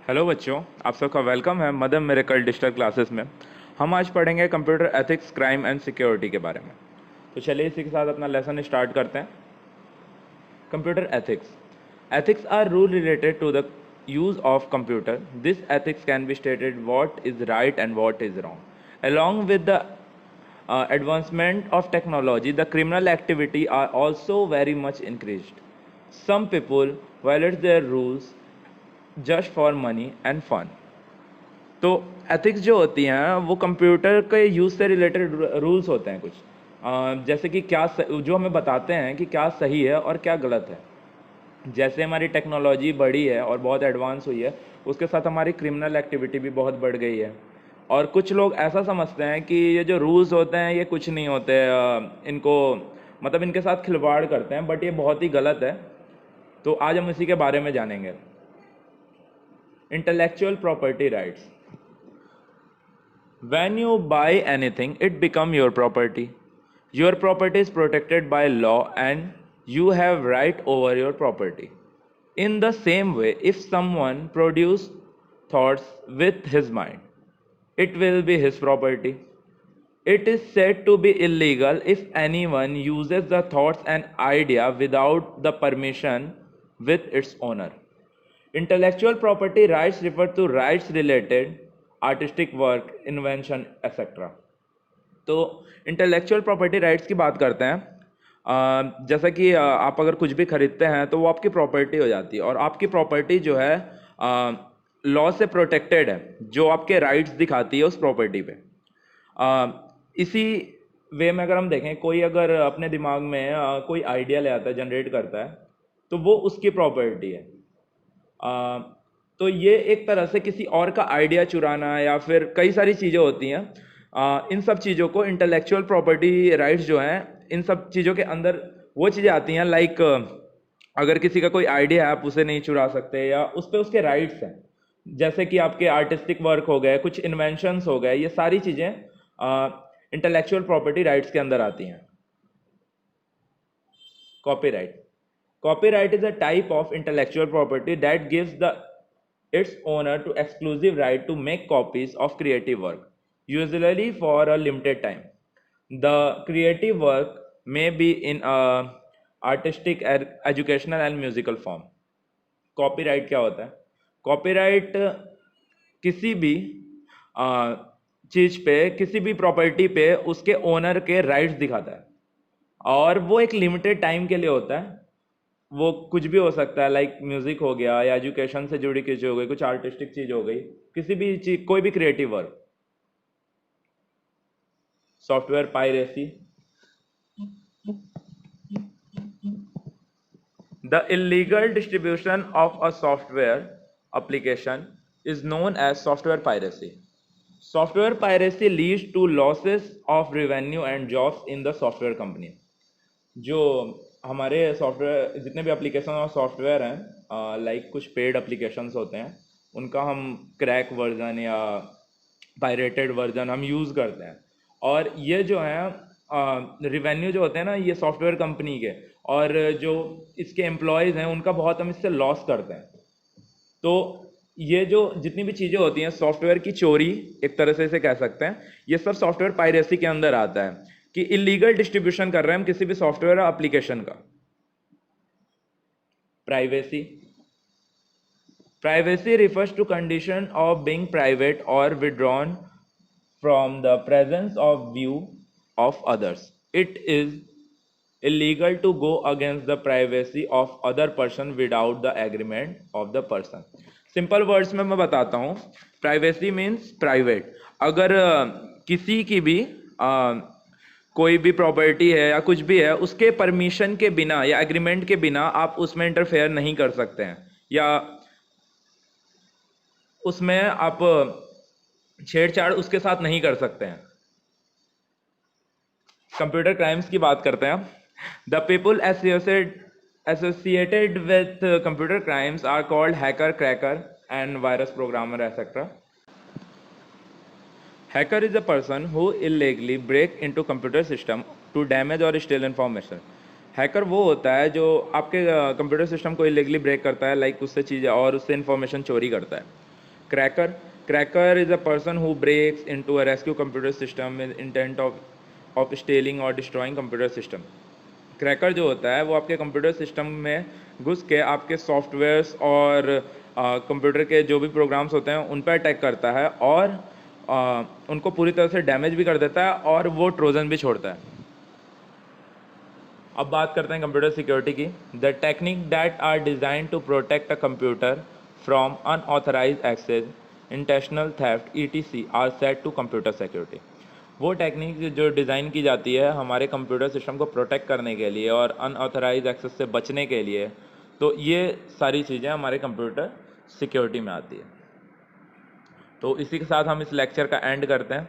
Hello बच्चों, आप सबका वेलकम है मदर मेरेकल डिजिटल क्लासेस में। हम आज पढ़ेंगे computer ethics, crime and security के बारे में। तो चलिए इसी के साथ अपना लेसन स्टार्ट करते हैं। Computer ethics. Ethics are rule related to the use of computer. This ethics can be stated what is right and what is wrong. Along with the advancement of technology, the criminal activity are also very much increased. Some people violate their rules just for money and fun. तो ethics जो होती हैं वो computer के use से related rules होते हैं कुछ। जैसे कि जो हमें बताते हैं कि क्या सही है और क्या गलत है। जैसे हमारी टेक्नोलॉजी बढ़ी है और बहुत एडवांस हुई है, उसके साथ हमारी क्रिमिनल एक्टिविटी भी बहुत बढ़ गई है। और कुछ लोग ऐसा समझते हैं कि ये जो रूल्स होते हैं ये कुछ नहीं होते, इनको मतलब इनके साथ खिलवाड़ करते हैं, बट ये बहुत ही गलत है। तो आज हम इसी के बारे में जानेंगे। Intellectual property rights. When you buy anything, it becomes your property. Your property is protected by law and you have right over your property. In the same way, if someone produces thoughts with his mind, it will be his property. It is said to be illegal if anyone uses the thoughts and idea without the permission with its owner. Intellectual property rights refer to rights related artistic work, invention etcetera. तो intellectual property rights की बात करते हैं। जैसा कि आप अगर कुछ भी खरीदते हैं तो वो आपकी प्रॉपर्टी हो जाती है, और आपकी प्रॉपर्टी जो है लॉ से प्रोटेक्टेड है, जो आपके राइट्स दिखाती है उस प्रॉपर्टी पे। इसी वे में अगर हम देखें, कोई अगर अपने दिमाग में कोई आइडिया ले आता है, जनरेट करता है, तो वो उसकी प्रॉपर्टी है। तो ये एक तरह से किसी और का आइडिया चुराना या फिर कई सारी चीज़ें होती हैं। इन सब चीज़ों को इंटेलेक्चुअल प्रॉपर्टी राइट्स जो हैं, इन सब चीज़ों के अंदर वो चीज़ें आती हैं। लाइक अगर किसी का कोई आइडिया है, आप उसे नहीं चुरा सकते, या उस पर उसके राइट्स हैं। जैसे कि आपके आर्टिस्टिक वर्क हो गए, कुछ इन्वेंशंस हो गए, ये सारी चीज़ें इंटेलेक्चुअल प्रॉपर्टी राइट्स के अंदर आती हैं। Copyright. Copyright is a type of intellectual property that gives its owner to exclusive right to make copies of creative work, usually for a limited time. The creative work may be in a artistic, educational and musical form. Copyright क्या होता है? Copyright किसी भी चीज़ पे, किसी भी property पे उसके ओनर के राइट्स दिखाता है, और वो एक लिमिटेड टाइम के लिए होता है। वो कुछ भी हो सकता है, लाइक म्यूजिक हो गया, या एजुकेशन से जुड़ी चीज़ हो गई, कुछ आर्टिस्टिक चीज हो गई, किसी भी चीज, कोई भी creative work. Software piracy. The illegal distribution of a software application is known as software piracy. Software piracy leads to losses of revenue and jobs in the software company. जो हमारे सॉफ्टवेयर, जितने भी एप्लीकेशन और software हैं, like कुछ paid applications होते हैं, उनका हम क्रैक वर्जन या पायरेटेड वर्जन हम यूज़ करते हैं। और ये जो है रिवेन्यू जो होते हैं ना, ये सॉफ्टवेयर कंपनी के, और जो इसके एम्प्लॉयज़ हैं उनका बहुत हम इससे लॉस करते हैं। तो ये जो जितनी भी चीज़ें होती हैं, सॉफ्टवेयर की चोरी एक तरह से इसे कह सकते हैं, ये सब सॉफ्टवेयर पायरेसी के अंदर आता है कि इलीगल डिस्ट्रीब्यूशन कर रहे हैं हम किसी भी सॉफ्टवेयर या एप्लीकेशन का। Privacy. Privacy refers to condition of being private और withdrawn from the presence of view of others. It is illegal to go against the privacy of other person without the agreement of the person. Simple words में मैं बताता हूँ। Privacy means private. अगर किसी की भी कोई भी प्रॉपर्टी है या कुछ भी है, उसके परमिशन के बिना या एग्रीमेंट के बिना आप उसमें इंटरफेयर नहीं कर सकते हैं, या उसमें आप छेड़छाड़ उसके साथ नहीं कर सकते हैं। कंप्यूटर क्राइम्स की बात करते हैं। The people associated with computer crimes are called hacker, cracker and virus programmer, etc. Hacker is a person who illegally break into computer system to damage or steal information. Hacker वो होता है जो आपके computer system को illegally break करता है, like उससे चीज़ें और उससे इंफॉर्मेशन चोरी करता है। Cracker is a person who breaks into a rescue computer system with intent of stealing or destroying computer system. Cracker जो होता है वो आपके कंप्यूटर सिस्टम में घुस के आपके सॉफ्टवेयर्स और कंप्यूटर के जो भी प्रोग्राम्स होते हैं उन पर अटैक करता है और उनको पूरी तरह से डैमेज भी कर देता है और वो ट्रोजन भी छोड़ता है. अब बात करते हैं कंप्यूटर सिक्योरिटी की. The technique that are design to protect a computer from unauthorized access, intentional theft ETC are set to computer security. वो टेक्निक जो डिज़ाइन की जाती है हमारे कंप्यूटर सिस्टम को प्रोटेक्ट करने के लिए और अनऑथराइज एक्सेस से बचने के लिए, तो ये सारी चीज़ें हमारे कंप्यूटर सिक्योरिटी में आती है. तो इसी के साथ हम इस लेक्चर का एंड करते हैं.